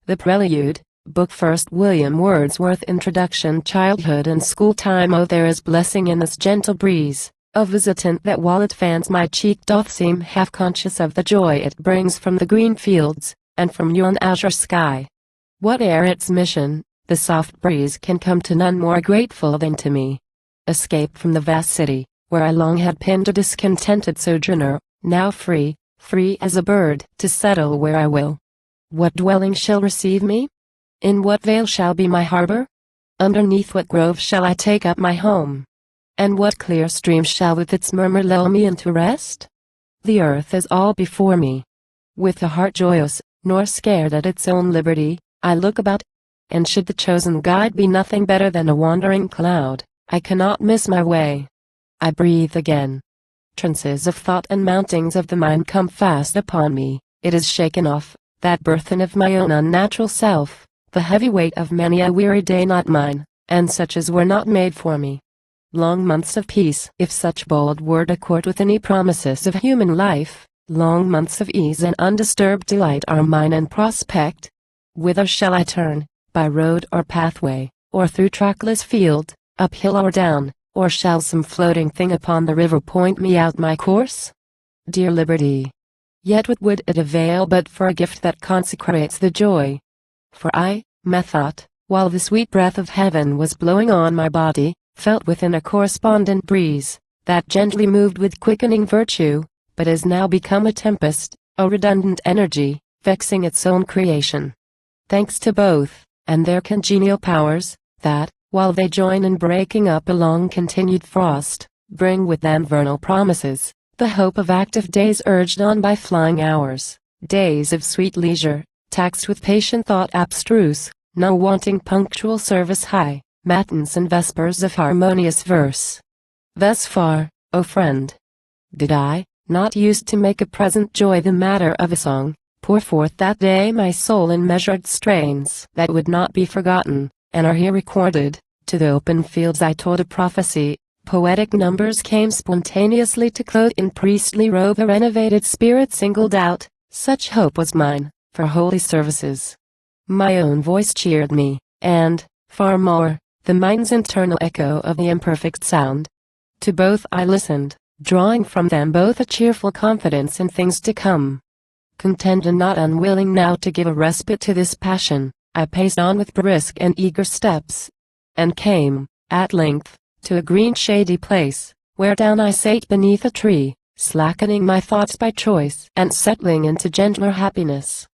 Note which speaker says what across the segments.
Speaker 1: The Prelude, Book 1st William Wordsworth. Introduction. Childhood and school time. Oh, there is blessing in this gentle breeze, a visitant that while it fans my cheek doth seem half conscious of the joy it brings from the green fields, and from yon azure sky. Whate'er its mission, the soft breeze can come to none more grateful than to me. Escape from the vast city, where I long had pinned a discontented sojourner, now free as a bird, to settle where I will. What dwelling shall receive me? In what vale shall be my harbor? Underneath what grove shall I take up my home? And what clear stream shall with its murmur lull me into rest? The earth is all before me. With a heart joyous, nor scared at its own liberty, I look about, and should the chosen guide be nothing better than a wandering cloud, I cannot miss my way. I breathe again. Trances of thought and mountings of the mind come fast upon me. It is shaken off, that burthen of my own unnatural self, the heavy weight of many a weary day not mine, and such as were not made for me. Long months of peace, if such bold word accord with any promises of human life, long months of ease and undisturbed delight are mine in prospect. Whither shall I turn, by road or pathway, or through trackless field, uphill or down, or shall some floating thing upon the river point me out my course? Dear liberty! Yet what would it avail but for a gift that consecrates the joy? For I, methought, while the sweet breath of heaven was blowing on my body, felt within a correspondent breeze, that gently moved with quickening virtue, but is now become a tempest, a redundant energy, vexing its own creation. Thanks to both, and their congenial powers, that, while they join in breaking up a long-continued frost, bring with them vernal promises, the hope of active days urged on by flying hours, days of sweet leisure, taxed with patient thought abstruse, no wanting punctual service high, matins and vespers of harmonious verse. Thus far, O friend, did I, not used to make a present joy the matter of a song, pour forth that day my soul in measured strains that would not be forgotten, and are here recorded. To the open fields I told a prophecy, poetic numbers came spontaneously to clothe in priestly robe a renovated spirit singled out, such hope was mine, for holy services. My own voice cheered me, and, far more, the mind's internal echo of the imperfect sound. To both I listened, drawing from them both a cheerful confidence in things to come. Content and not unwilling now to give a respite to this passion, I paced on with brisk and eager steps, and came, at length, to a green shady place, where down I sate beneath a tree, slackening my thoughts by choice and settling into gentler happiness.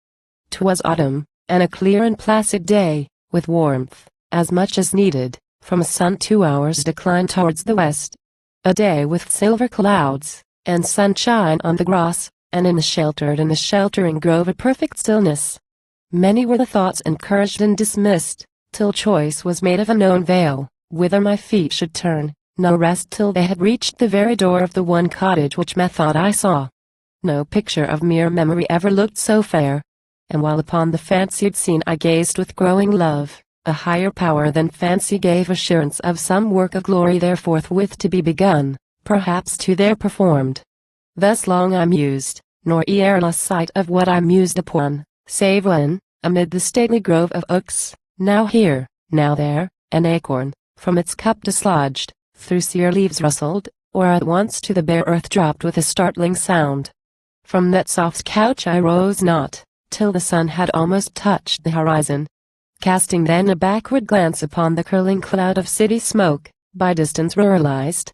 Speaker 1: 'Twas autumn, and a clear and placid day, with warmth, as much as needed, from a sun 2 hours decline towards the west. A day with silver clouds, and sunshine on the grass, and in the sheltering grove a perfect stillness. Many were the thoughts encouraged and dismissed, till choice was made of a known vale, whither my feet should turn, no rest till they had reached the very door of the one cottage which methought I saw. No picture of mere memory ever looked so fair. And while upon the fancied scene I gazed with growing love, a higher power than fancy gave assurance of some work of glory there forthwith to be begun, perhaps to there performed. Thus long I mused, nor e'er lost sight of what I mused upon, save when, amid the stately grove of oaks, now here, now there, an acorn, from its cup dislodged, through sere leaves rustled, or at once to the bare earth dropped with a startling sound. From that soft couch I rose not, till the sun had almost touched the horizon. Casting then a backward glance upon the curling cloud of city smoke, by distance ruralized,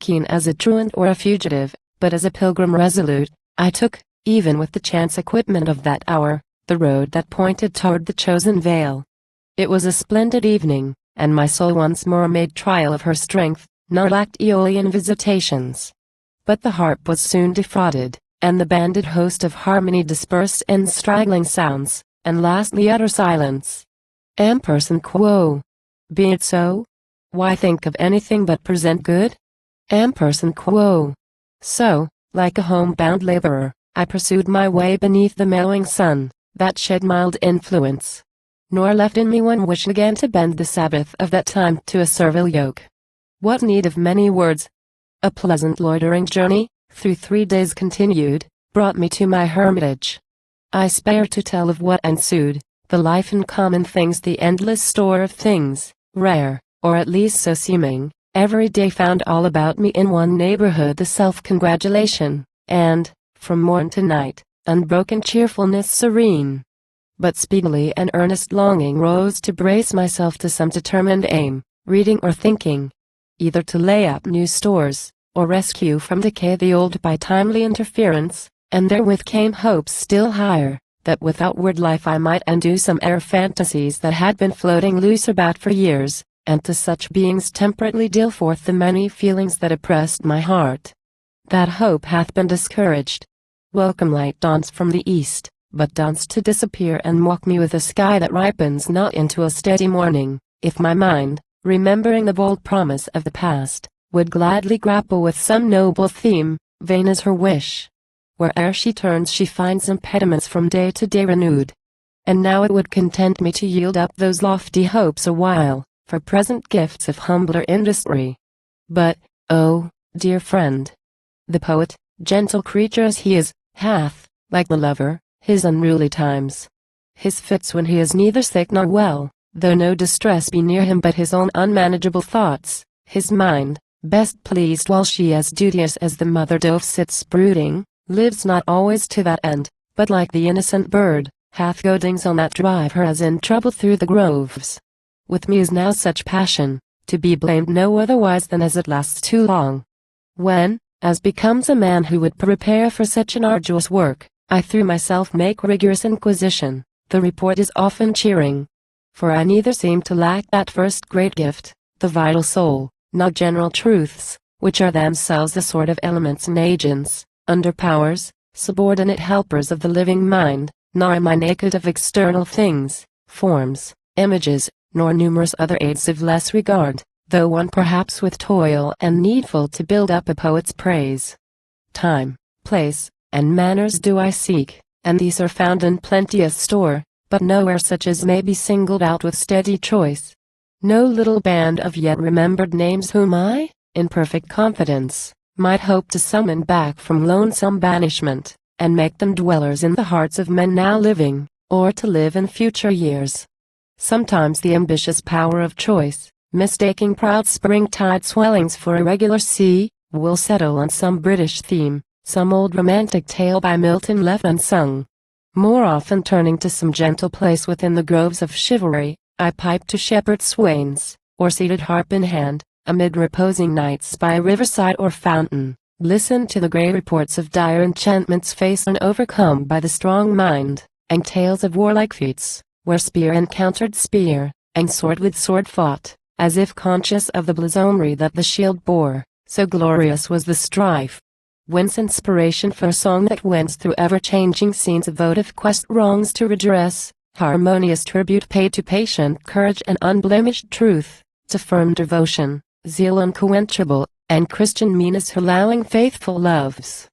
Speaker 1: keen as a truant or a fugitive, but as a pilgrim resolute, I took, even with the chance equipment of that hour, the road that pointed toward the chosen vale. It was a splendid evening, and my soul once more made trial of her strength, nor lacked Aeolian visitations. But the harp was soon defrauded, and the banded host of harmony dispersed in straggling sounds, and lastly utter silence. Ampersand quo. Be it so? Why think of anything but present good? Ampersand quo. So, like a homebound laborer, I pursued my way beneath the mellowing sun, that shed mild influence, nor left in me one wish again to bend the Sabbath of that time to a servile yoke. What need of many words? A pleasant loitering journey, through 3 days continued, brought me to my hermitage. I spare to tell of what ensued, the life in common things, the endless store of things, rare, or at least so seeming, every day found all about me in one neighborhood the self-congratulation, and, from morn to night, unbroken cheerfulness serene. But speedily an earnest longing rose to brace myself to some determined aim, reading or thinking, either to lay up new stores, or rescue from decay the old by timely interference, and therewith came hopes still higher, that with outward life I might undo some air fantasies that had been floating loose about for years, and to such beings temperately deal forth the many feelings that oppressed my heart. That hope hath been discouraged. Welcome light dawns from the east, but dawns to disappear and mock me with a sky that ripens not into a steady morning, if my mind, remembering the bold promise of the past, would gladly grapple with some noble theme, vain is her wish. Where'er she turns she finds impediments from day to day renewed. And now it would content me to yield up those lofty hopes a while, for present gifts of humbler industry. But, oh, dear friend, the poet, gentle creature as he is, hath, like the lover, his unruly times. His fits when he is neither sick nor well, though no distress be near him but his own unmanageable thoughts, his mind, best pleased while she as duteous as the mother dove sits brooding, lives not always to that end, but like the innocent bird, hath goadings on that drive her as in trouble through the groves. With me is now such passion, to be blamed no otherwise than as it lasts too long. When, as becomes a man who would prepare for such an arduous work, I through myself make rigorous inquisition, the report is often cheering. For I neither seem to lack that first great gift, the vital soul, nor general truths, which are themselves a sort of elements and agents, under powers, subordinate helpers of the living mind, nor am I naked of external things, forms, images, nor numerous other aids of less regard, though one perhaps with toil and needful to build up a poet's praise. Time, place, and manners do I seek, and these are found in plenteous store, but nowhere such as may be singled out with steady choice. No little band of yet remembered names whom I, in perfect confidence, might hope to summon back from lonesome banishment, and make them dwellers in the hearts of men now living, or to live in future years. Sometimes the ambitious power of choice, mistaking proud springtide swellings for a regular sea, will settle on some British theme, some old romantic tale by Milton left unsung. More often turning to some gentle place within the groves of chivalry, I pipe to shepherd swains, or seated harp in hand, amid reposing nights by riverside or fountain, listen to the grey reports of dire enchantments faced and overcome by the strong mind, and tales of warlike feats, where spear encountered spear, and sword with sword fought, as if conscious of the blazonry that the shield bore, so glorious was the strife. Whence inspiration for a song that wends through ever-changing scenes of votive quest, wrongs to redress, harmonious tribute paid to patient courage and unblemished truth, to firm devotion, zeal unquenchable, and Christian meanness allowing faithful loves.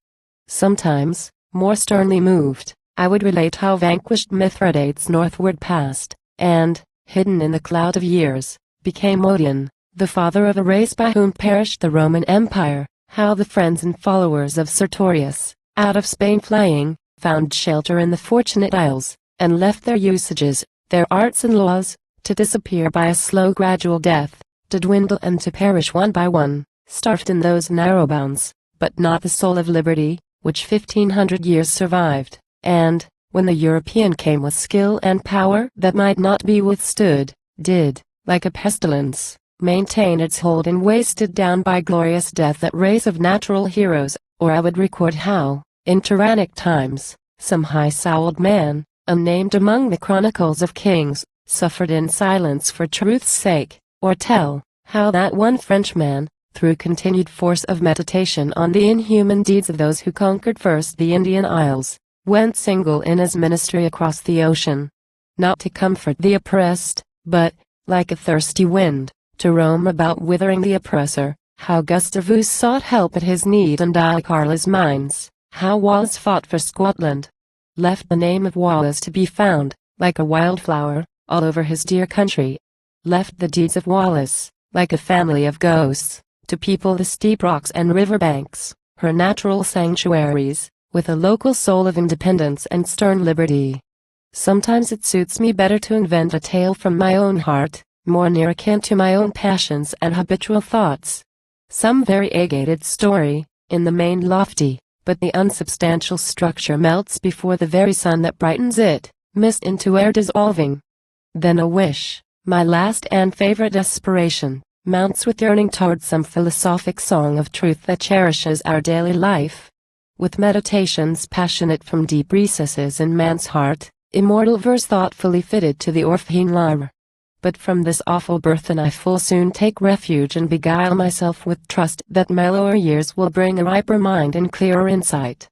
Speaker 1: Sometimes, more sternly moved, I would relate how vanquished Mithridates northward passed, and, hidden in the cloud of years, became Odeon, the father of a race by whom perished the Roman Empire, how the friends and followers of Sertorius, out of Spain flying, found shelter in the Fortunate Isles, and left their usages, their arts and laws, to disappear by a slow gradual death, to dwindle and to perish one by one, starved in those narrow bounds, but not the soul of liberty, which 1500 years survived, and, when the European came with skill and power that might not be withstood, did, like a pestilence, maintain its hold and wasted down by glorious death that race of natural heroes. Or I would record how, in tyrannic times, some high-souled man, unnamed among the chronicles of kings, suffered in silence for truth's sake, or tell, how that one Frenchman, through continued force of meditation on the inhuman deeds of those who conquered first the Indian Isles, went single in his ministry across the ocean, not to comfort the oppressed, but, like a thirsty wind, to roam about withering the oppressor, how Gustavus sought help at his need and Carla's mines, how Wallace fought for Scotland, left the name of Wallace to be found, like a wildflower, all over his dear country, left the deeds of Wallace, like a family of ghosts, to people the steep rocks and river banks, her natural sanctuaries, with a local soul of independence and stern liberty. Sometimes it suits me better to invent a tale from my own heart, more near akin to my own passions and habitual thoughts. Some variegated story, in the main lofty, but the unsubstantial structure melts before the very sun that brightens it, mist into air dissolving. Then a wish, my last and favorite aspiration, mounts with yearning toward some philosophic song of truth that cherishes our daily life. With meditations passionate from deep recesses in man's heart, immortal verse thoughtfully fitted to the Orphean lyre. But from this awful burthen I full soon take refuge and beguile myself with trust that mellower years will bring a riper mind and clearer insight.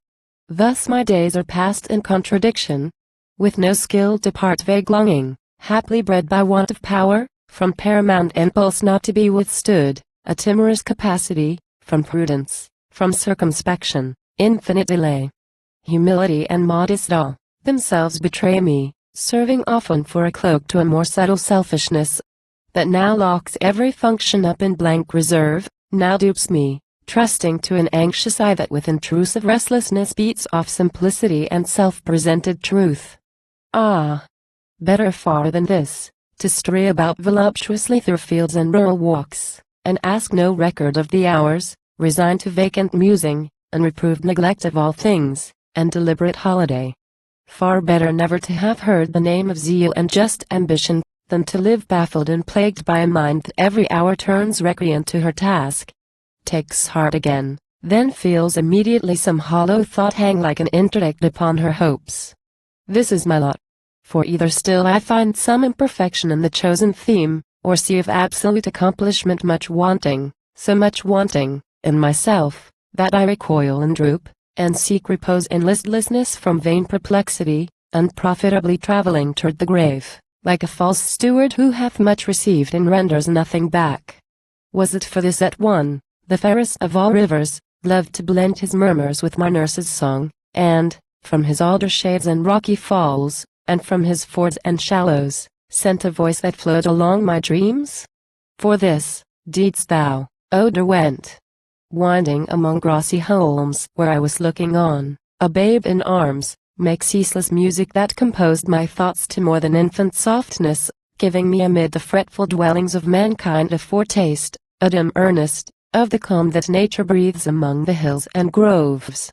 Speaker 1: Thus my days are passed in contradiction, with no skill to part vague longing, haply bred by want of power, from paramount impulse not to be withstood, a timorous capacity, from prudence, from circumspection, infinite delay. Humility and modest awe, themselves betray me, serving often for a cloak to a more subtle selfishness, that now locks every function up in blank reserve, now dupes me, trusting to an anxious eye that with intrusive restlessness beats off simplicity and self-presented truth. Ah! Better far than this, to stray about voluptuously through fields and rural walks, and ask no record of the hours, resigned to vacant musing, unreproved neglect of all things, and deliberate holiday. Far better never to have heard the name of zeal and just ambition, than to live baffled and plagued by a mind that every hour turns recreant to her task. Takes heart again, then feels immediately some hollow thought hang like an interdict upon her hopes. This is my lot. For either still I find some imperfection in the chosen theme, or see of absolute accomplishment much wanting, so much wanting, in myself, that I recoil and droop, and seek repose in listlessness from vain perplexity, unprofitably traveling toward the grave, like a false steward who hath much received and renders nothing back. Was it for this that one, the fairest of all rivers, loved to blend his murmurs with my nurse's song, and, from his alder shades and rocky falls, and from his fords and shallows, sent a voice that flowed along my dreams? For this, didst thou, O Derwent, winding among grassy holms where I was looking on, a babe in arms, make ceaseless music that composed my thoughts to more than infant softness, giving me amid the fretful dwellings of mankind a foretaste, a dim earnest, of the calm that nature breathes among the hills and groves.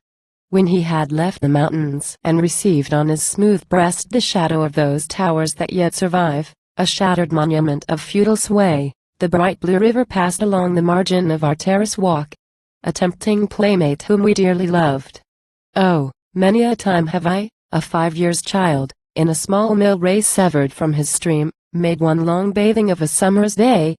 Speaker 1: When he had left the mountains and received on his smooth breast the shadow of those towers that yet survive, a shattered monument of feudal sway, the bright blue river passed along the margin of our terrace walk, a tempting playmate whom we dearly loved. Oh, many a time have I, a 5 years child, in a small mill race severed from his stream, made one long bathing of a summer's day,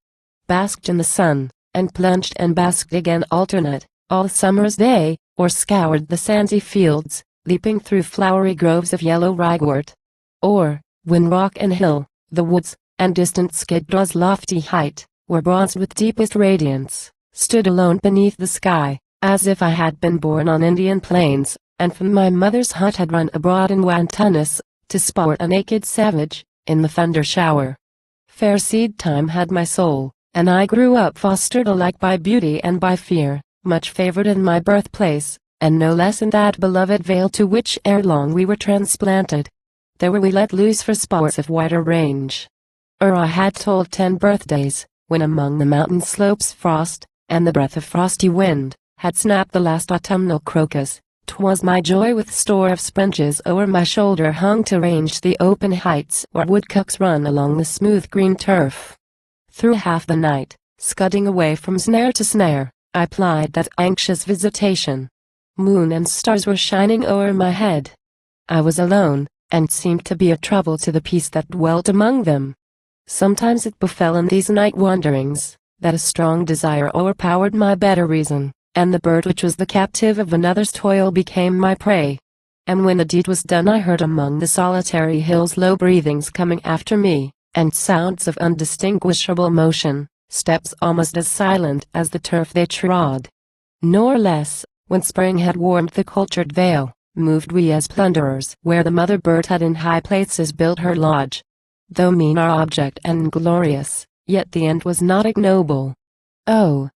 Speaker 1: basked in the sun, and plunged and basked again alternate, all summer's day, or scoured the sandy fields, leaping through flowery groves of yellow ragwort. Or, when rock and hill, the woods, and distant Skidraw's lofty height, were bronzed with deepest radiance, stood alone beneath the sky, as if I had been born on Indian plains, and from my mother's hut had run abroad in wantoness, to sport a naked savage, in the thunder shower. Fair seed time had my soul, and I grew up fostered alike by beauty and by fear, much favored in my birthplace, and no less in that beloved vale to which ere long we were transplanted. There were we let loose for sports of wider range. I had told 10 birthdays, when among the mountain slopes frost, and the breath of frosty wind, had snapped the last autumnal crocus. 'Twas my joy with store of springes o'er my shoulder hung to range the open heights where woodcocks run along the smooth green turf. Through half the night, scudding away from snare to snare, I plied that anxious visitation. Moon and stars were shining o'er my head. I was alone, and seemed to be a trouble to the peace that dwelt among them. Sometimes it befell in these night wanderings, that a strong desire o'erpowered my better reason, and the bird which was the captive of another's toil became my prey. And when the deed was done I heard among the solitary hills low breathings coming after me, and sounds of undistinguishable motion, steps almost as silent as the turf they trod. Nor less, when spring had warmed the cultured vale, moved we as plunderers where the mother bird had in high places built her lodge. Though mean our object and inglorious, yet the end was not ignoble. Oh!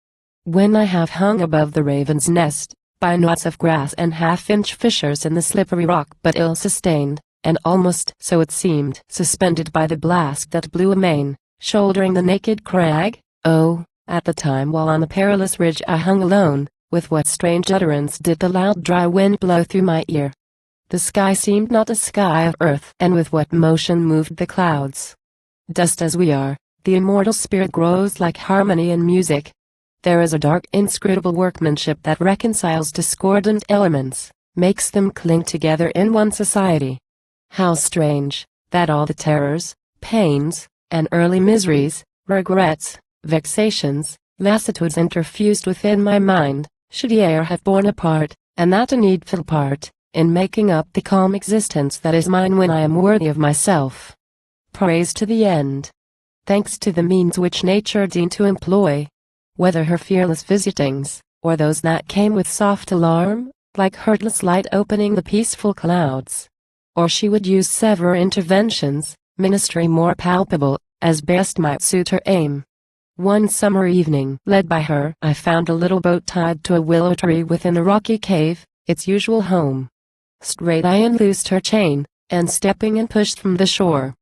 Speaker 1: When I have hung above the raven's nest, by knots of grass and half-inch fissures in the slippery rock but ill sustained, and almost, so it seemed, suspended by the blast that blew amain, shouldering the naked crag. Oh, at the time while on the perilous ridge I hung alone, with what strange utterance did the loud dry wind blow through my ear? The sky seemed not a sky of earth, and with what motion moved the clouds? Dust as we are, the immortal spirit grows like harmony and music. There is a dark inscrutable workmanship that reconciles discordant elements, makes them cling together in one society. How strange, that all the terrors, pains, and early miseries, regrets, vexations, lassitudes interfused within my mind, should e'er have borne a part, and that a needful part, in making up the calm existence that is mine when I am worthy of myself. Praise to the end. Thanks to the means which nature deigned to employ, whether her fearless visitings, or those that came with soft alarm, like hurtless light opening the peaceful clouds. Or she would use severer interventions, ministry more palpable, as best might suit her aim. One summer evening, led by her, I found a little boat tied to a willow tree within a rocky cave, its usual home. Straight I unloosed her chain, and stepping and pushed from the shore.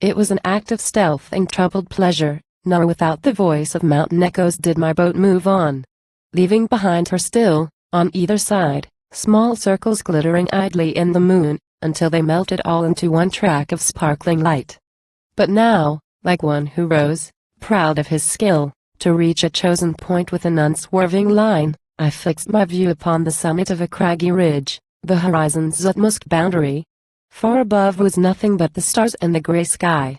Speaker 1: It was an act of stealth and troubled pleasure, nor without the voice of mountain echoes did my boat move on, leaving behind her still, on either side, small circles glittering idly in the moon, until they melted all into one track of sparkling light. But now, like one who rose, proud of his skill, to reach a chosen point with an unswerving line, I fixed my view upon the summit of a craggy ridge, the horizon's utmost boundary. Far above was nothing but the stars and the gray sky.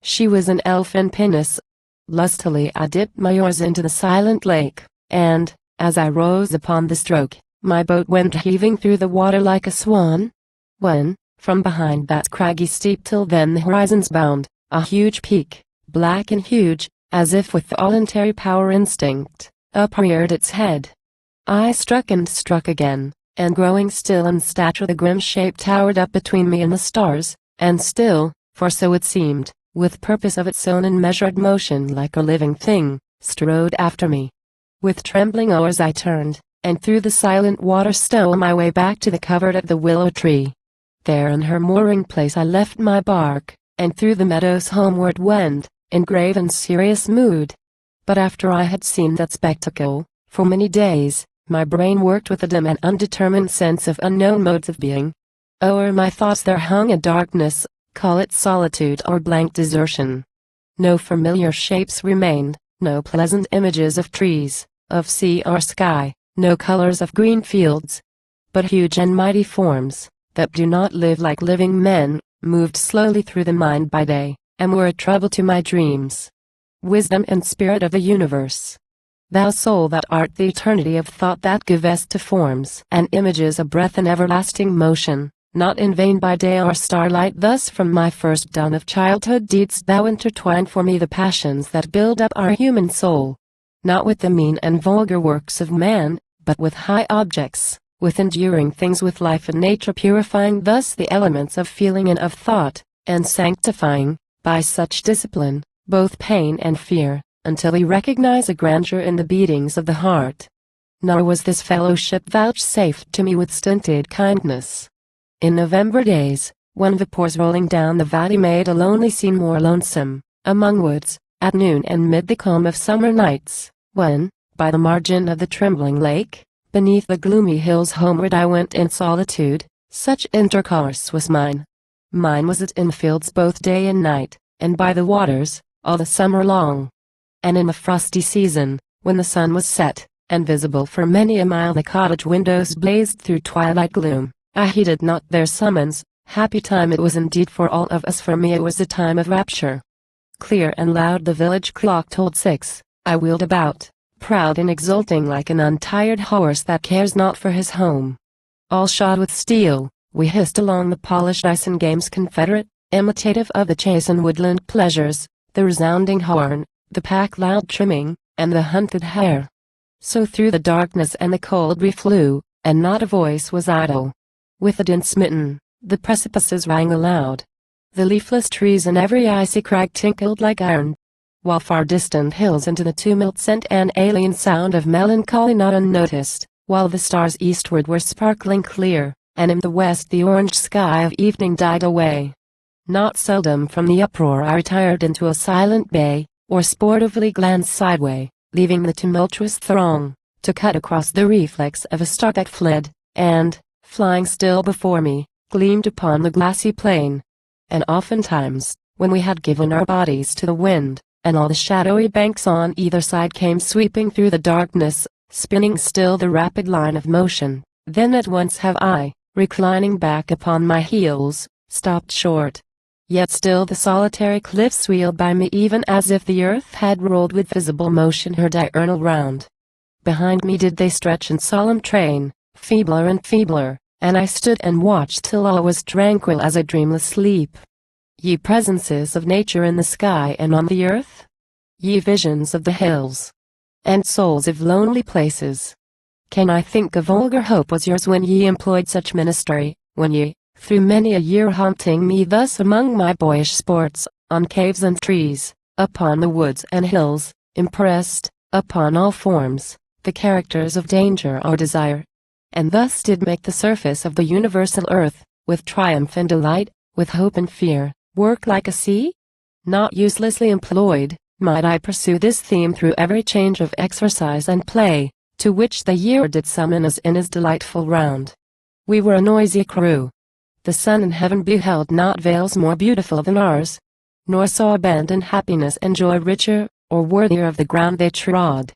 Speaker 1: She was an elf in pinnace. Lustily I dipped my oars into the silent lake, and, as I rose upon the stroke, my boat went heaving through the water like a swan. When, from behind that craggy steep till then the horizon's bound, a huge peak, black and huge, as if with the voluntary power instinct, upreared its head. I struck and struck again, and growing still in stature the grim shape towered up between me and the stars, and still, for so it seemed, with purpose of its own and measured motion like a living thing, strode after me. With trembling oars I turned, and through the silent water stole my way back to the covert of the willow tree. There in her mooring place I left my bark, and through the meadows homeward went, in grave and serious mood. But after I had seen that spectacle, for many days, my brain worked with a dim and undetermined sense of unknown modes of being. O'er my thoughts there hung a darkness, call it solitude or blank desertion. No familiar shapes remained, no pleasant images of trees, of sea or sky, no colors of green fields. But huge and mighty forms, that do not live like living men, moved slowly through the mind by day, and were a trouble to my dreams. Wisdom and spirit of the universe, thou soul that art the eternity of thought that givest to forms and images a breath and everlasting motion, not in vain by day or starlight thus from my first dawn of childhood didst thou intertwine for me the passions that build up our human soul, not with the mean and vulgar works of man, but with high objects, with enduring things, with life and nature, purifying thus the elements of feeling and of thought, and sanctifying, by such discipline, both pain and fear, until we recognize a grandeur in the beatings of the heart. Nor was this fellowship vouchsafed to me with stinted kindness. In November days, when vapors rolling down the valley made a lonely scene more lonesome, among woods, at noon and mid the calm of summer nights, when, by the margin of the trembling lake, beneath the gloomy hills homeward I went in solitude, such intercourse was mine. Mine was it in fields both day and night, and by the waters, all the summer long. And in the frosty season, when the sun was set, and visible for many a mile the cottage windows blazed through twilight gloom, I heeded not their summons. Happy time it was indeed for all of us, for me it was a time of rapture. Clear and loud the village clock tolled 6, I wheeled about, proud and exulting like an untired horse that cares not for his home. All shod with steel, we hissed along the polished ice in games confederate, imitative of the chase and woodland pleasures, the resounding horn, the pack loud trimming, and the hunted hare. So through the darkness and the cold we flew, and not a voice was idle. With the din smitten, the precipices rang aloud. The leafless trees and every icy crag tinkled like iron, while far distant hills into the tumult sent an alien sound of melancholy not unnoticed, while the stars eastward were sparkling clear, and in the west the orange sky of evening died away. Not seldom from the uproar I retired into a silent bay, or sportively glanced sideway, leaving the tumultuous throng, to cut across the reflex of a star that fled, and, flying still before me, gleamed upon the glassy plain. And oftentimes, when we had given our bodies to the wind, and all the shadowy banks on either side came sweeping through the darkness, spinning still the rapid line of motion, then at once have I, reclining back upon my heels, stopped short. Yet still the solitary cliffs wheeled by me even as if the earth had rolled with visible motion her diurnal round. Behind me did they stretch in solemn train, feebler and feebler, and I stood and watched till all was tranquil as a dreamless sleep. Ye presences of nature in the sky and on the earth? Ye visions of the hills, and souls of lonely places, can I think a vulgar hope was yours when ye employed such ministry, when ye, through many a year haunting me thus among my boyish sports, on caves and trees, upon the woods and hills, impressed, upon all forms, the characters of danger or desire, and thus did make the surface of the universal earth, with triumph and delight, with hope and fear, work like a sea? Not uselessly employed, might I pursue this theme through every change of exercise and play, to which the year did summon us in his delightful round. We were a noisy crew. The sun in heaven beheld not vales more beautiful than ours, nor saw abandoned happiness and joy richer, or worthier of the ground they trod.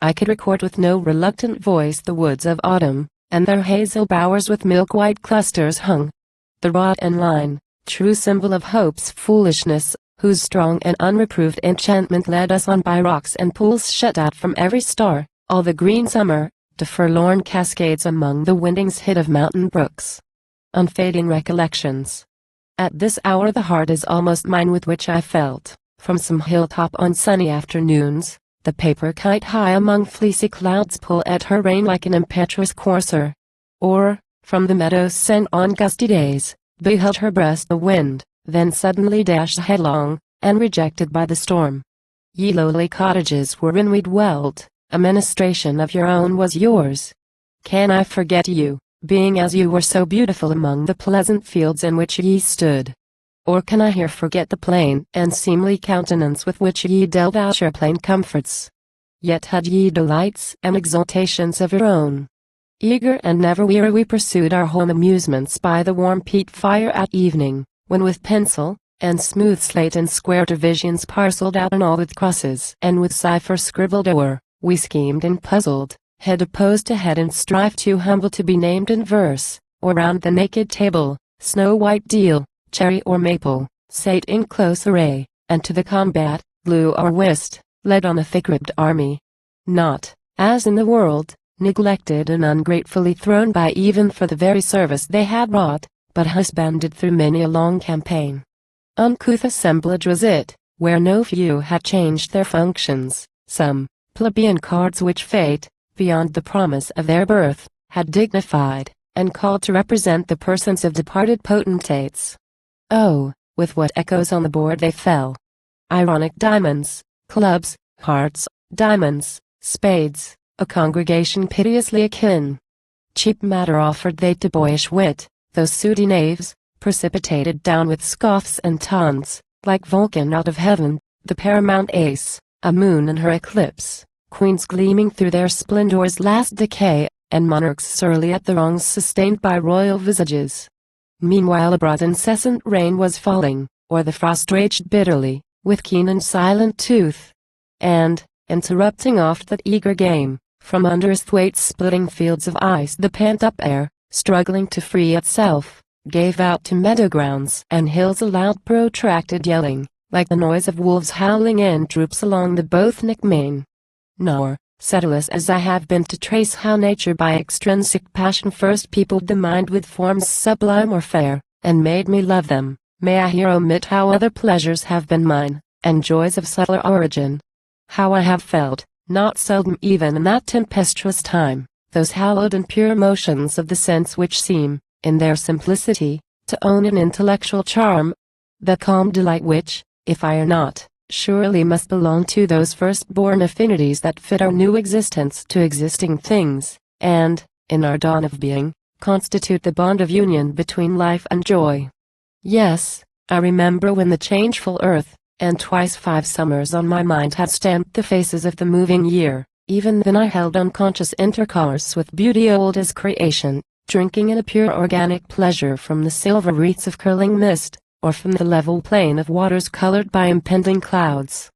Speaker 1: I could record with no reluctant voice the woods of autumn, and their hazel bowers with milk-white clusters hung. The rod and line, true symbol of hope's foolishness, whose strong and unreproved enchantment led us on by rocks and pools shut out from every star, all the green summer, to forlorn cascades among the windings hid of mountain brooks. Unfading recollections. At this hour the heart is almost mine with which I felt, from some hilltop on sunny afternoons, the paper kite high among fleecy clouds pull at her rein like an impetuous courser. Or, from the meadows sent on gusty days, beheld her breast the wind, then suddenly dashed headlong, and rejected by the storm. Ye lowly cottages wherein we dwelt, a ministration of your own was yours. Can I forget you, being as you were so beautiful among the pleasant fields in which ye stood? Or can I here forget the plain and seemly countenance with which ye dealt out your plain comforts? Yet had ye delights and exultations of your own. Eager and never weary we pursued our home amusements by the warm peat fire at evening, when with pencil, and smooth slate and square divisions parcelled out and all with crosses and with cipher scribbled o'er, we schemed and puzzled, head opposed to head in strife too humble to be named in verse, or round the naked table, snow-white deal, cherry or maple, sate in close array, and to the combat, blue or whist, led on a thick-ribbed army. Not, as in the world, neglected and ungratefully thrown by even for the very service they had wrought, but husbanded through many a long campaign. Uncouth assemblage was it, where no few had changed their functions, some, plebeian cards which fate, beyond the promise of their birth, had dignified, and called to represent the persons of departed potentates. Oh, with what echoes on the board they fell! Ironic diamonds, clubs, hearts, diamonds, spades, a congregation piteously akin. Cheap matter offered they to boyish wit, those sooty knaves, precipitated down with scoffs and taunts, like Vulcan out of heaven, the paramount ace, a moon in her eclipse, queens gleaming through their splendor's last decay, and monarchs surly at the wrongs sustained by royal visages. Meanwhile abroad incessant rain was falling, or the frost raged bitterly, with keen and silent tooth. And, interrupting oft that eager game, from under Thwaites' splitting fields of ice the pent-up air, struggling to free itself, gave out to meadow grounds and hills a loud protracted yelling, like the noise of wolves howling in troops along the Bothnick main. Nor, sedulous as I have been to trace how nature by extrinsic passion first peopled the mind with forms sublime or fair, and made me love them, may I here omit how other pleasures have been mine, and joys of subtler origin. How I have felt, not seldom even in that tempestuous time, those hallowed and pure motions of the sense which seem, in their simplicity, to own an intellectual charm. The calm delight which, if I err not, surely must belong to those first-born affinities that fit our new existence to existing things, and, in our dawn of being, constitute the bond of union between life and joy. Yes, I remember when the changeful earth, and twice 5 summers on my mind had stamped the faces of the moving year. Even then I held unconscious intercourse with beauty old as creation, drinking in a pure organic pleasure from the silver wreaths of curling mist, or from the level plain of waters colored by impending clouds.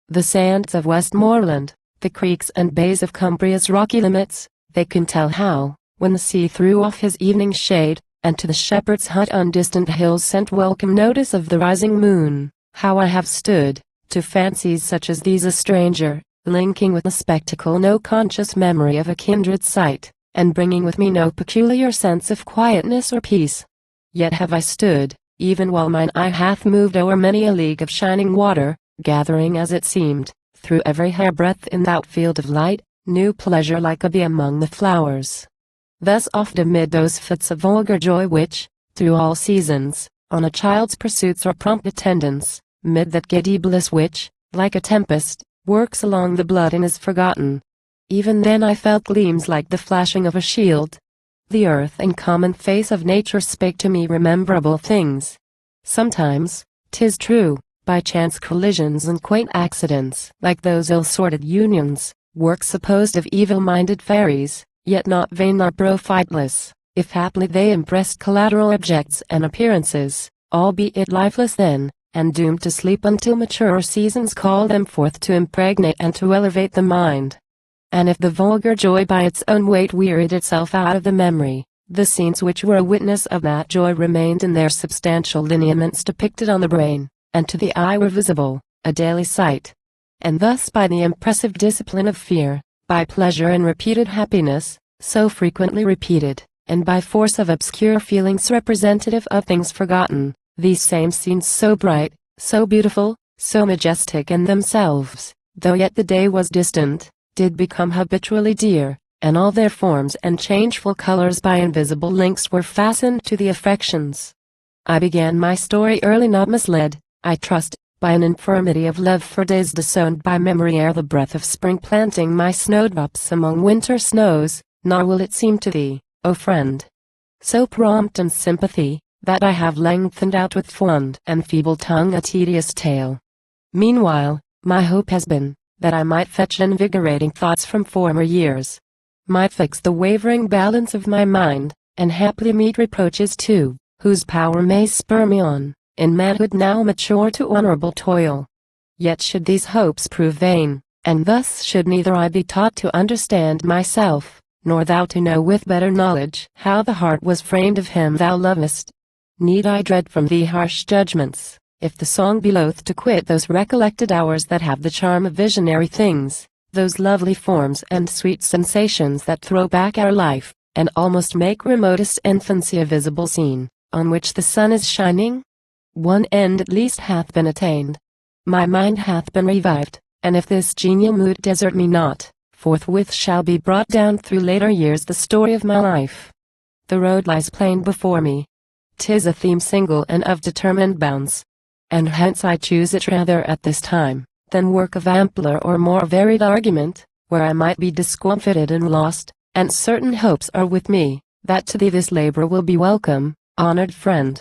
Speaker 1: The sands of Westmoreland, the creeks and bays of Cumbria's rocky limits, they can tell how, when the sea threw off his evening shade, and to the shepherd's hut on distant hills sent welcome notice of the rising moon, how I have stood, to fancies such as these a stranger, linking with the spectacle no conscious memory of a kindred sight, and bringing with me no peculiar sense of quietness or peace. Yet have I stood, even while mine eye hath moved o'er many a league of shining water, gathering as it seemed, through every hairbreadth in that field of light, new pleasure like a bee among the flowers. Thus oft amid those fits of vulgar joy which, through all seasons, on a child's pursuits or prompt attendance, mid that giddy bliss which, like a tempest, works along the blood and is forgotten. Even then I felt gleams like the flashing of a shield. The earth and common face of nature spake to me rememberable things. Sometimes, 'tis true, by chance collisions and quaint accidents, like those ill-sorted unions, works supposed of evil-minded fairies, yet not vain nor profitless, if haply they impressed collateral objects and appearances, albeit lifeless then, and doomed to sleep until maturer seasons call them forth to impregnate and to elevate the mind. And if the vulgar joy by its own weight wearied itself out of the memory, the scenes which were a witness of that joy remained in their substantial lineaments depicted on the brain, and to the eye were visible, a daily sight. And thus by the impressive discipline of fear, by pleasure and repeated happiness, so frequently repeated, and by force of obscure feelings representative of things forgotten, these same scenes so bright, so beautiful, so majestic in themselves, though yet the day was distant, did become habitually dear, and all their forms and changeful colors by invisible links were fastened to the affections. I began my story early, not misled, I trust, by an infirmity of love for days disowned by memory ere the breath of spring planting my snowdrops among winter snows, nor will it seem to thee, O friend, so prompt in sympathy, that I have lengthened out with fond and feeble tongue a tedious tale. Meanwhile, my hope has been, that I might fetch invigorating thoughts from former years, might fix the wavering balance of my mind, and haply meet reproaches too, whose power may spur me on, in manhood now mature to honorable toil. Yet should these hopes prove vain, and thus should neither I be taught to understand myself, nor thou to know with better knowledge how the heart was framed of him thou lovest, need I dread from thee harsh judgments, if the song be loath to quit those recollected hours that have the charm of visionary things, those lovely forms and sweet sensations that throw back our life, and almost make remotest infancy a visible scene, on which the sun is shining? One end at least hath been attained. My mind hath been revived, and if this genial mood desert me not, forthwith shall be brought down through later years the story of my life. The road lies plain before me. 'Tis a theme single and of determined bounds, and hence I choose it rather at this time, than work of ampler or more varied argument, where I might be discomfited and lost, and certain hopes are with me, that to thee this labor will be welcome, honored friend.